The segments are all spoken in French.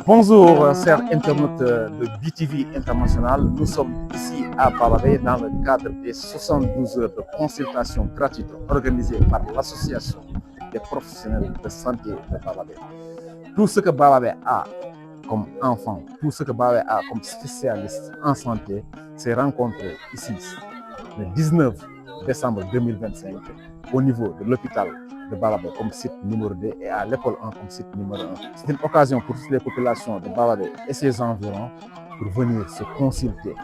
Bonjour, chers internautes de BTV International. Nous sommes ici à Bababé dans le cadre des 72 heures de consultation gratuite organisées par l'association des professionnels de santé de Bababé. Tout ce que Bababé a comme enfant, tout ce que Bababé a comme spécialiste en santé s'est rencontré ici le 19 décembre 2025 au niveau de l'hôpital de Bababé comme site numéro 2 et à l'école 1 comme site numéro 1. C'est une occasion pour toutes les populations de Bababé et ses environs pour venir se consulter,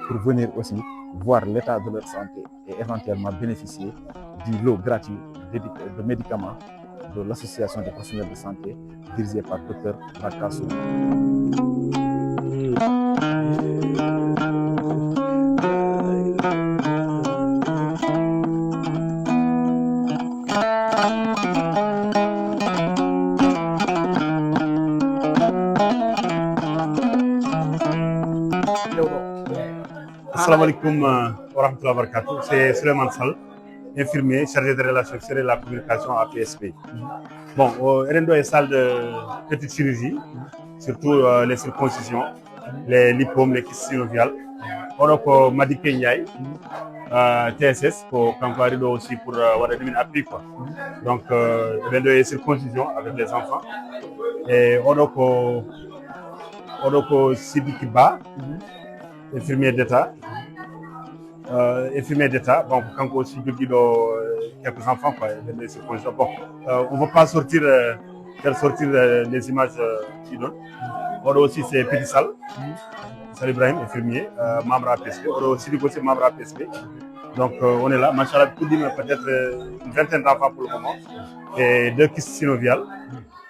pour venir aussi voir l'état de leur santé et éventuellement bénéficier du lot gratuit de médicaments de l'association des professionnels de santé dirigée par Dr Bakassou. Assalamu alaikum wa rahmatullahi wa barakatuh. C'est Suleiman Sall, infirmier chargé de relations extérieures et de la communication à PSP. Bon, Rendo est salle de petite chirurgie, surtout les circoncisions, les lipomes, les kystes synoviales. On a Madi Kenyai, TSS, pour Kamparido aussi pour Wadadimine appui quoi. Donc, Rendo est circoncision avec les enfants. Et on a Sidikiba, infirmier d'État. Infirmier d'État, bon, quand aussi quelques enfants, quoi, bon, on ne va pas sortir, faire sortir les images qui donnent. On a aussi ces petits salles, Sal Ibrahim, infirmier, membre APSP, on a aussi membre APSP. Donc on est là, machallah, peut-être une vingtaine d'enfants pour le moment, et 2 kystes synoviales.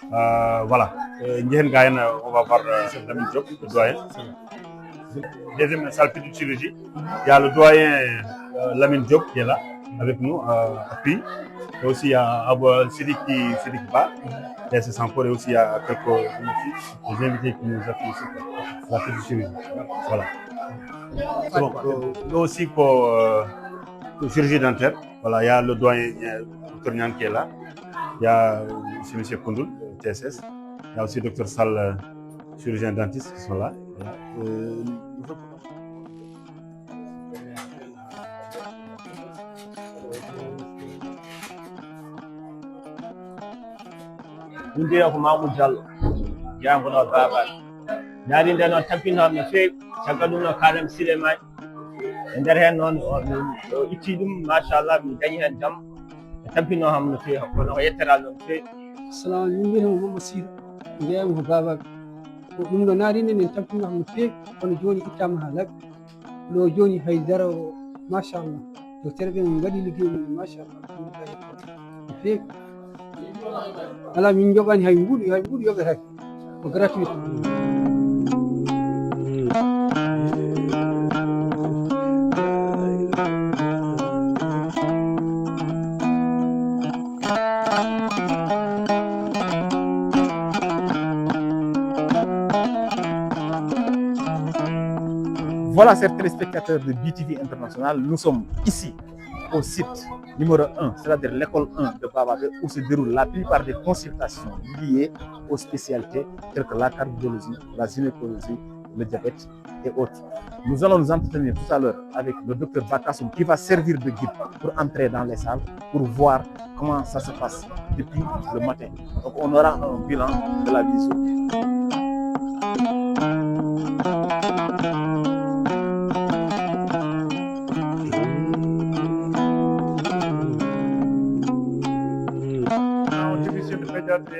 Voilà, on va voir Lamine Diop, le doyen. Deuxième salle petite chirurgie, il y a le doyen Lamine Diop qui est là avec nous, appui. Et aussi il y a Abou Sidik Ba, et c'est encore, et aussi il y a quelques invités qui nous appuient ici, la petite chirurgie. Voilà. C'est bon. Là aussi pour chirurgie dentaire, voilà, il y a le doyen Dr Niang qui est là, il y a aussi M. Koundoul, TSS, il y a aussi Dr Sall, chirurgien dentiste qui sont là. Nous avons Mahmoud Diallo, Diambo Baba. Nous avons tapis on a fait, chacun de nous calme Silemai. Et derrière nous, Itidum, Machallah, nous gagnons un jam. Tapis nous avons fait, on a été là, nous fait. Salam, nous avons aussi, nous avons Baba. Nous avons un tapis nous avons fait, on a joué Itam Halak, nous avons joué Haïdara, Machallah. Docteur Ben Ngadi Ligi, Machallah. Fait. Alors, nous avons un bout de gratuit. Voilà, chers téléspectateurs de BTV International, nous sommes ici au site numéro 1, c'est-à-dire l'école 1 de Bababé, où se déroulent la plupart des consultations liées aux spécialités telles que la cardiologie, la gynécologie, le diabète et autres. Nous allons nous entretenir tout à l'heure avec le docteur Bakassoum qui va servir de guide pour entrer dans les salles, pour voir comment ça se passe depuis le matin. Donc on aura un bilan de la visite.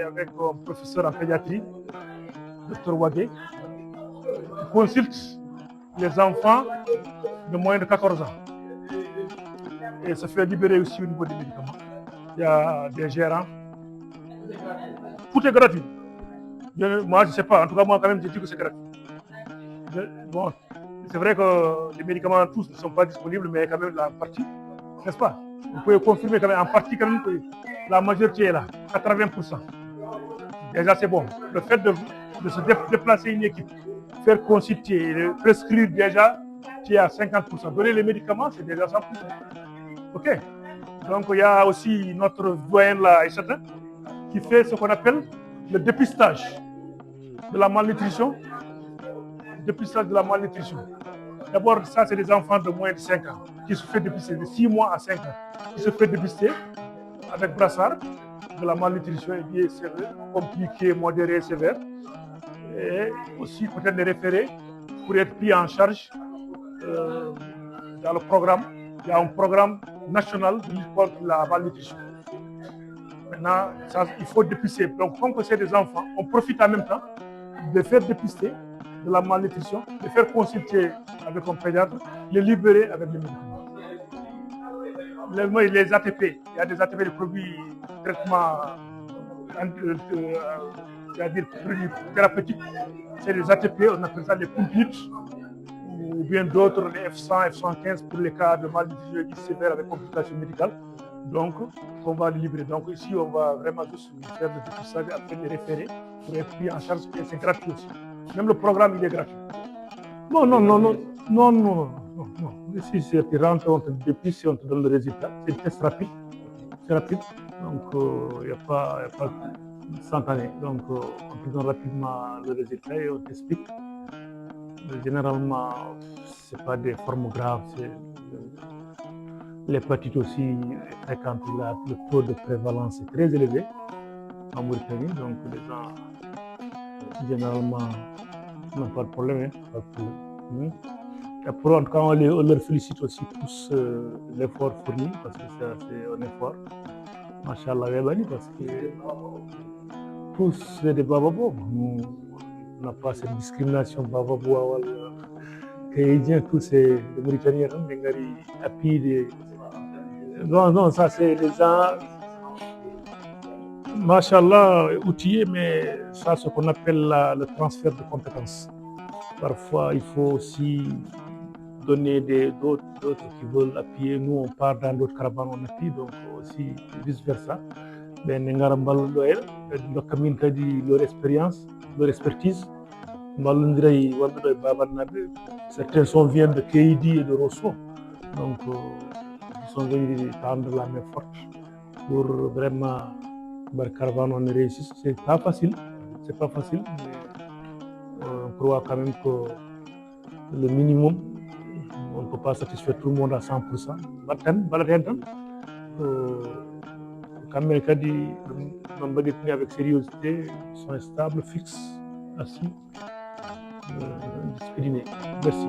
Avec un professeur en pédiatrie, Dr Wagé, qui consulte les enfants de moins de 14 ans. Et ça fait libérer aussi au niveau des médicaments. Il y a des gérants. Tout est gratuit. Moi, je ne sais pas. En tout cas, moi, quand même, je dis que c'est gratuit. Bon, c'est vrai que les médicaments tous ne sont pas disponibles, mais quand même la partie, n'est-ce pas? Vous pouvez confirmer quand même en partie quand même que la majorité est là, 80%. Déjà c'est bon. Le fait de se déplacer une équipe, faire consulter, prescrire déjà, tu es à 50%. Donner les médicaments, c'est déjà 100%. Ok. Donc il y a aussi notre doyen là, Aïssata, qui fait ce qu'on appelle le dépistage de la malnutrition. Dépistage de la malnutrition. D'abord, ça, c'est des enfants de moins de 5 ans qui se fait dépister, de 6 mois à 5 ans, qui se fait dépister avec brassard de la malnutrition et sévère, compliquée, modérée, sévère. Et aussi peut-être les référés pour être pris en charge dans le programme. Il y a un programme national de lutte contre la malnutrition. Maintenant, ça, il faut dépister. Donc, comme c'est des enfants, on profite en même temps de faire dépister de la malnutrition, de faire consulter avec un pédiatre, les libérer avec les médicaments. Les ATP, il y a des ATP, des produits de traitement, c'est-à-dire produits thérapeutiques. C'est des ATP, on appelle ça les pompiers, ou bien d'autres, les F100, F115 pour les cas de malnutrition sévère avec complications médicales. Donc, on va les libérer. Donc, ici, on va vraiment juste faire le dépistage après les référés pour être pris en charge et c'est gratuit aussi. Même le programme, il est gratuit. Non. Ici, c'est tu rentres, on te dépiste, on te donne le résultat. C'est un test rapide. C'est rapide. Donc, il n'y a pas instantané. Donc, on te donne rapidement le résultat et on t'explique. Généralement, ce n'est pas des formes graves. L'hépatite aussi est fréquente. Le taux de prévalence est très élevé en Mauritanie. Donc, les gens, généralement, n'ont pas de problème. Après, en tout cas, on leur félicite aussi tous l'effort fourni, parce que c'est un effort. Machallah, parce que tous, c'est des bababos. On n'a pas cette discrimination bababo. Caïdiens, tous ces Mauritaniens, des non, ça c'est les gens, machallah, outillés, mais ça, c'est ce qu'on appelle le transfert de compétences. Parfois, il faut aussi donner d'autres qui veulent appuyer. Nous, on part dans d'autres caravanes, on appuie, donc aussi vice-versa. Mais leur expérience, leur expertise. Certains viennent de Kéidi et de Rosso. Donc, ils sont venus tendre la main forte pour vraiment que caravane on réussisse. C'est pas facile, mais on croit quand même que le minimum, on ne peut pas satisfaire tout le monde à 100%. Quand même, avec sérieuxité, ils sont stables, fixes, assis, disciplinés. Merci.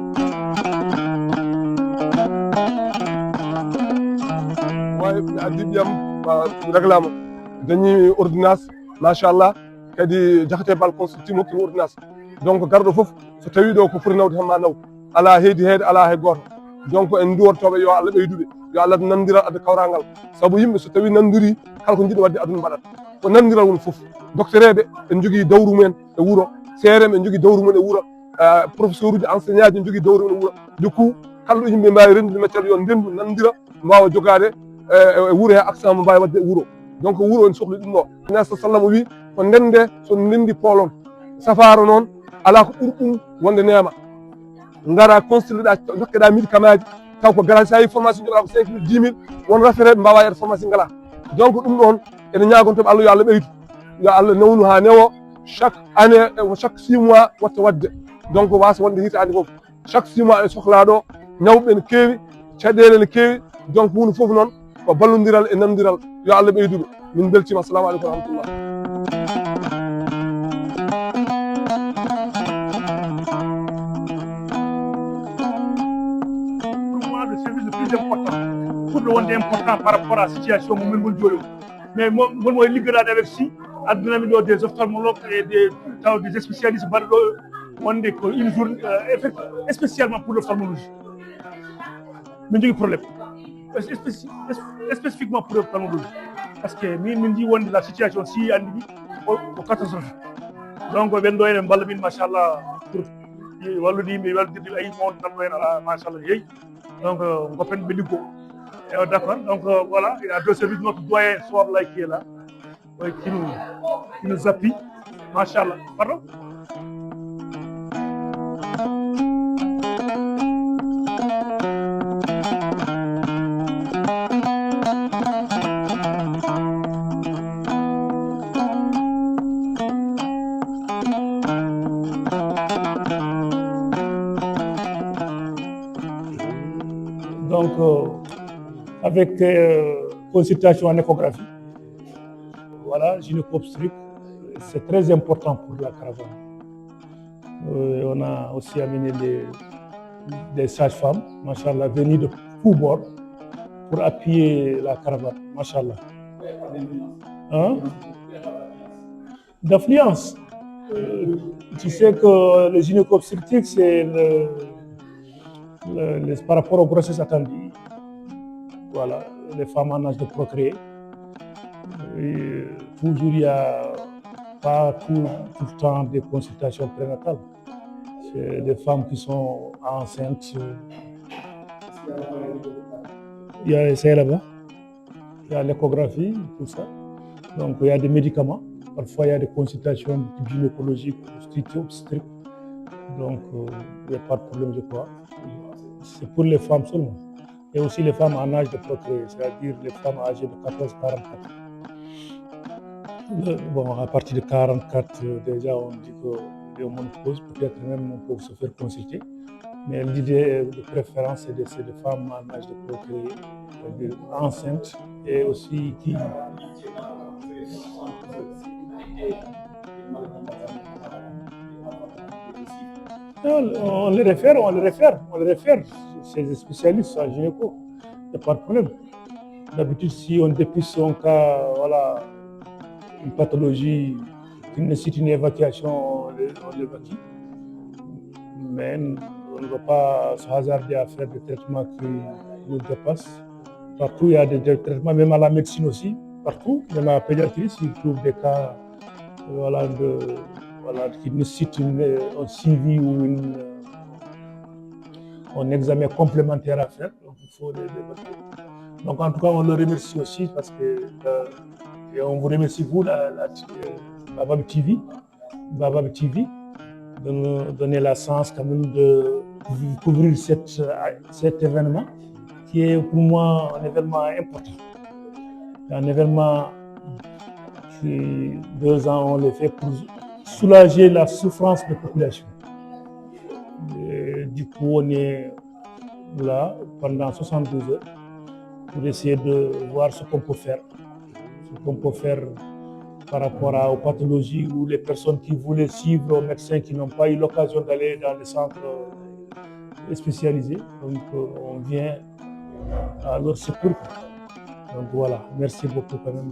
waaye mi addi ɓiyam réglama dañi ordonnance machallah kadi jahate bal consulti mokkimo ordonnance donc garɗo foof so tawi ɗo ko foti nawde tan ma naw ala heedi heede ala hay goto donc en duwortoɓe yo Allah ɓeyduɓe yo Allah nandiral adda kawrangal saabu yimɓe so tawi nandiri kala ko jiiɗi wadde aduna mbaɗat ko nandiral woni foof docteur eɓe en jogui dawru mumen e wuuro CRM en jogui dawru mumen e wuuro professeur uji enseignant aji en jogui dawru mumen e wuuro du coup kala ɗo yimɓe mbawi rendude matiére yo ndendu nandira mbawa jogade e wuuro he accent mo mbawi wadde e wuuro donc wuuro en sohli ɗum ɗo nabi sa sallam wi ko ndende so ndendi poolon safaro noon ala ko ɓuuri ɗum wonde neema ngara consulté ɗa dokkeɗa médicament aji taw ko garanti sa yi formation joɗa ko 5 000 10 000 won référé ɓe mbawa yeɗa formation ngala donc ɗum ɗon ene ñagontoɓe Allah yo Allah ɓeydu yo Allah nawnu ha newo chaque année chaque 6 mois watta wadde donc wasa wonde hitande foof chaque 6 mois e sohlaɗo ñawɓe ne keewi caɗele ne keewi donc hunde foof noon ko ballodiral e nandiral yo Allah ɓeyduɓe min beltima assalamu aleykum wa rahmatullah. Pour moi, le service le plus important, pour le monde important par rapport à la situation mo min gonjoli mais mon liggerade avec si addunami ɗo des ophtalmologues et des spécialistes mbaɗa ɗo wonde ko une journée spécialement pour l'ophtalmologie min jogui problème spécifiquement pour l'ophtalmologie parce que min ji wonde la situation si andi ko catastrophe donc ɓen ɗo ene mballa min machallah pour wallude yimɓe walludirde ayi mawde tan ɗo hen ala machallah yeeyi donc goppen ɓe liggo d'accord donc voilà il y a deux services notre doyen Soblay qui est là qui nous appuie machallah pardon. avec consultation en échographie. Voilà, gynéco-obstétrique, c'est très important pour la caravane. On a aussi amené des sages-femmes, machallah, venues de tous bords pour appuyer la caravane, machallah. Hein? D'affluence. Tu sais que le gynéco-obstétrique, c'est par rapport aux grossesses attendues. Voilà, les femmes en âge de procréer. Et toujours, il n'y a pas tout le temps des consultations prénatales. C'est des femmes qui sont enceintes. Il y a ça là-bas. Il y a l'échographie, tout ça. Donc, il y a des médicaments. Parfois, il y a des consultations gynécologiques, obstétriques. Donc, il n'y a pas de problème, je crois. C'est pour les femmes seulement. Et aussi les femmes en âge de procréer, c'est-à-dire les femmes âgées de 14-44. Bon, à partir de 44, déjà, on dit qu'il y a une pause. Peut-être même on peut se faire consulter. Mais l'idée de préférence, c'est des femmes en âge de procréer, c'est-à-dire enceintes, et aussi qui... On les réfère. C'est des spécialistes en gynéco. Il n'y a pas de problème. D'habitude, si on dépiste son cas, voilà, une pathologie qui nécessite une évacuation, on l'évacue. Mais on ne va pas se hasarder à faire des traitements qui nous dépassent. Partout, il y a des traitements, même à la médecine aussi. Partout, même à la pédiatrie, s'ils trouvent des cas qui nécessitent un suivi ou un examen complémentaire à faire. Donc, il faut les évacuer. Donc, en tout cas, on le remercie aussi parce que et on vous remercie, vous, Babab TV, de nous donner la chance quand même de couvrir cet événement qui est pour moi un événement important. Un événement qui, 2 ans, on le fait pour soulager la souffrance des populations. Et du coup, on est là pendant 72 heures pour essayer de voir ce qu'on peut faire. Ce qu'on peut faire par rapport aux pathologies ou les personnes qui voulaient suivre aux médecins qui n'ont pas eu l'occasion d'aller dans les centres spécialisés. Donc, on vient à leur secours. Donc voilà, merci beaucoup quand même.